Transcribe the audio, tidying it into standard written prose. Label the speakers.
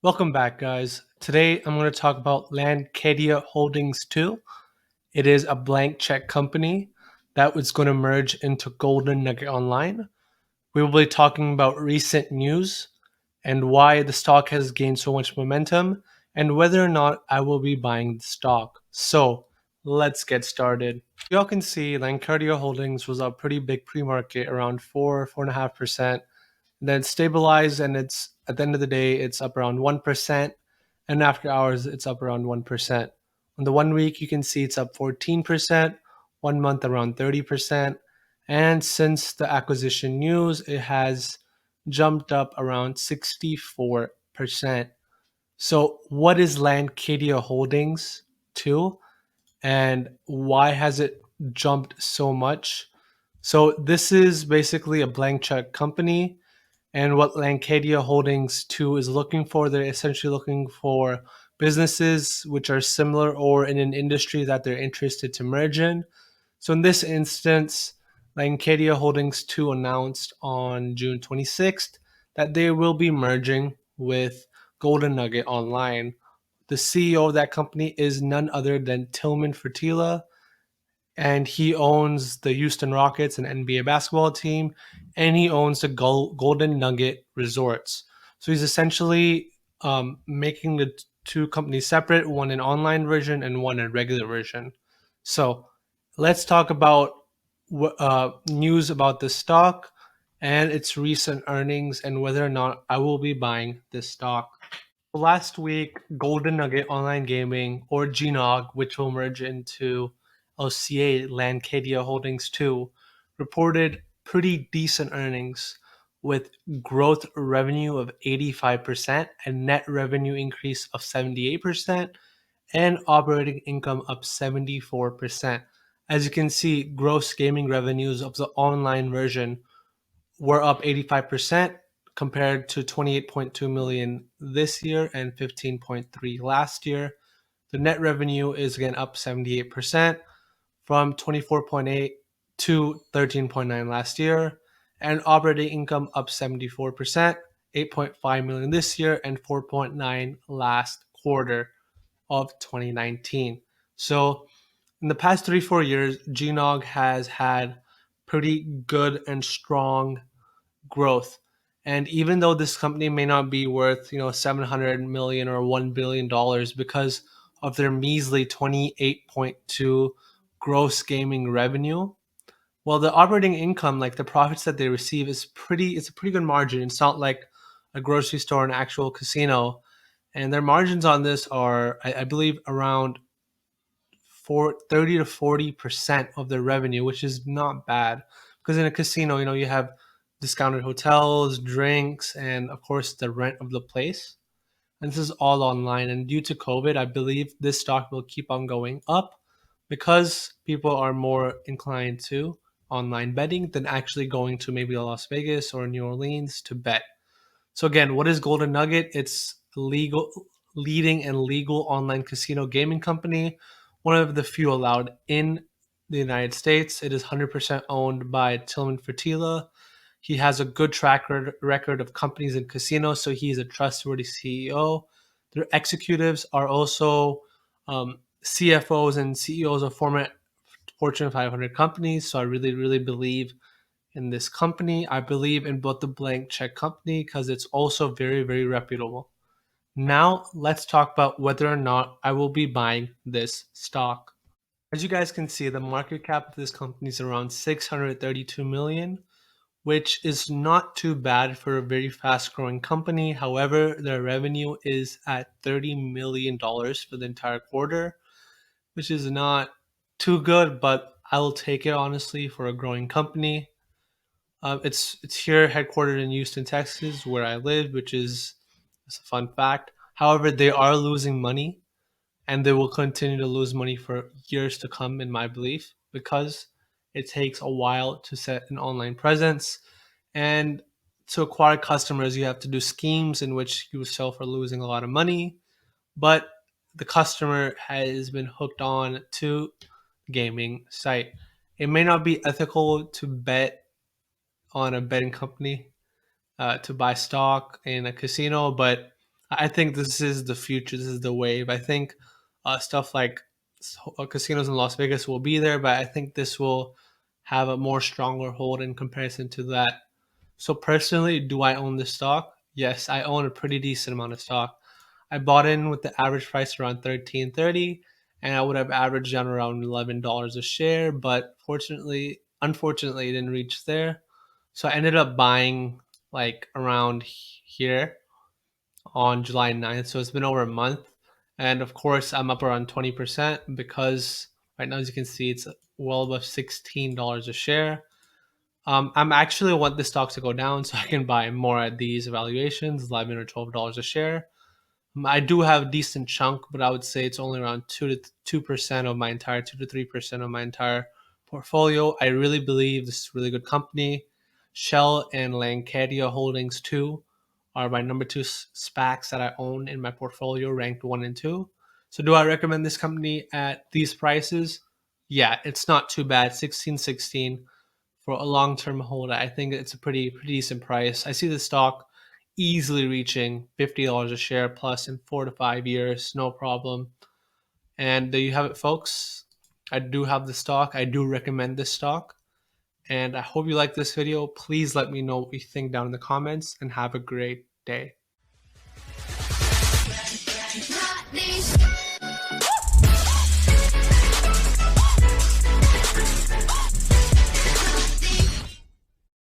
Speaker 1: Welcome back, guys. Today I'm going to talk about Landcadia Holdings 2. It is a blank check company that was going to merge into Golden Nugget Online. We will be talking about recent news and why the stock has gained so much momentum and whether or not I will be buying the stock. So let's get started. Y'all can see Landcadia Holdings was a pretty big pre-market, around 4.5%. Then stabilized, and it's at the end of the day it's up around 1%, and after hours it's up around 1%. On the 1 week you can see it's up 14%, 1 month around 30%, and since the acquisition news it has jumped up around 64%. So what is Landcadia Holdings 2, and why has it jumped so much? So this is basically a blank check company, and what Landcadia Holdings 2 is looking for, they're essentially looking for businesses which are similar or in an industry that they're interested to merge in. So in this instance, Landcadia Holdings 2 announced on June 26th that they will be merging with Golden Nugget Online. The CEO of that company is none other than Tillman Fertitta, and he owns the Houston Rockets, an NBA basketball team, and he owns the Golden Nugget Resorts. So he's essentially making the two companies separate, one an online version and one a regular version. So let's talk about news about the stock and its recent earnings and whether or not I will be buying this stock. Last week, Golden Nugget Online Gaming, or GNOG, which will merge into LCA Landcadia Holdings 2, reported pretty decent earnings with growth revenue of 85%, and net revenue increase of 78%, and operating income up 74%. As you can see, gross gaming revenues of the online version were up 85% compared to 28.2 million this year and 15.3 last year. The net revenue is again up 78% from 24.8 to 13.9 last year, and operating income up 74%, 8.5 million this year and 4.9 last quarter of 2019. So in the past 3-4 years, GNOG has had pretty good and strong growth. And even though this company may not be worth, 700 million or $1 billion because of their measly 28.2 gross gaming revenue, well, the operating income, like the profits that they receive, it's a pretty good margin. It's not like a grocery store, an actual casino. And their margins on this are, I believe, around 30 to 40% of their revenue, which is not bad. Because in a casino, you have discounted hotels, drinks, and of course the rent of the place. And this is all online. And due to COVID, I believe this stock will keep on going up because people are more inclined to online betting than actually going to maybe Las Vegas or New Orleans to bet. So again, what is Golden Nugget? It's leading and legal online casino gaming company, one of the few allowed in the United States. It is 100% owned by Tillman Fertitta. He has a good record of companies in casinos, so he's a trustworthy CEO. Their executives are also CFOs and CEOs of former Fortune 500 companies. So I really, really believe in this company. I believe in both the blank check company because it's also very, very reputable. Now, let's talk about whether or not I will be buying this stock. As you guys can see, the market cap of this company is around 632 million, which is not too bad for a very fast growing company. However, their revenue is at $30 million for the entire quarter, which is not too good, but I will take it honestly for a growing company. It's here headquartered in Houston, Texas, where I live, which is a fun fact. However, they are losing money, and they will continue to lose money for years to come, in my belief, because it takes a while to set an online presence, and to acquire customers, you have to do schemes in which you yourself are losing a lot of money, but the customer has been hooked on to gaming site. It may not be ethical to bet on a betting company, to buy stock in a casino, but I think this is the future. This is the wave. I think stuff like casinos in Las Vegas will be there, but I think this will have a more stronger hold in comparison to that. So personally, do I own this stock? Yes, I own a pretty decent amount of stock. I bought in with the average price around 13.30, and I would have averaged down around $11 a share. But unfortunately, it didn't reach there. So I ended up buying like around here on July 9th. So it's been over a month. And of course, I'm up around 20% because right now, as you can see, it's well above $16 a share. I'm actually want the stocks to go down so I can buy more at these valuations, $11 or $12 a share. I do have a decent chunk, but I would say it's only around 2% of my entire 2 to 3% of my entire portfolio. I really believe this is a really good company. Shell and Lancadia Holdings 2 are my number two SPACs that I own in my portfolio, ranked 1 and 2. So, do I recommend this company at these prices? Yeah, it's not too bad. 16.16 for a long-term hold. I think it's a pretty decent price. I see the stock easily reaching $50 a share plus in 4 to 5 years, no problem. And there you have it, folks. I do have the stock. I do recommend this stock. And I hope you like this video. Please let me know what you think down in the comments and have a great day.